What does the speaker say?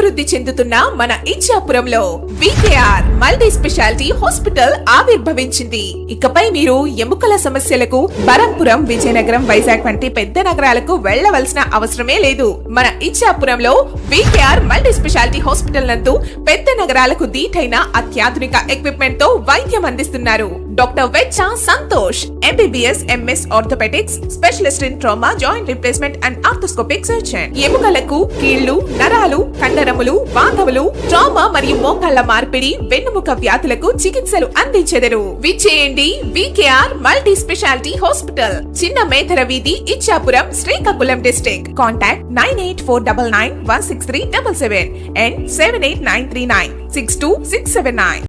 అభివృద్ధి చెందుతున్న మన ఇచ్చాపురంలో వికేఆర్ మల్టీ స్పెషాలిటీ హాస్పిటల్ ఆవిర్భవించింది. ఇకపై మీరు ఎముకల సమస్యలకు బరంపురం, విజయనగరం, వైజాగ్ వంటి పెద్ద నగరాలకు వెళ్లవలసిన అవసరమే లేదు. మన ఇచ్చాపురంలో వికేఆర్ మల్టీ స్పెషాలిటీ హాస్పిటల్ నందు పెద్ద నగరాలకు దీటైన అత్యాధునిక ఎక్విప్మెంట్ తో వైద్యం అందిస్తున్నారు. Doctor Vecha Santosh, MBBS, MS orthopaedics, specialist in trauma, joint replacement and arthroscopic surgeon. ఎముకలకు, కీళ్లు, నరాలు, కండరములు, వాతములు, ట్రామా మరియు మోకాళ్ల మార్పిడి, వెన్నుముక వ్యాధులకు చికిత్సలు అందించెదరు. విచ్చేయండి వికేఆర్ మల్టీ స్పెషాలిటీ హాస్పిటల్, చిన్న మేధర వీధి, Ichchapuram, Srikakulam district. Contact 9849916377 and 78939 62679.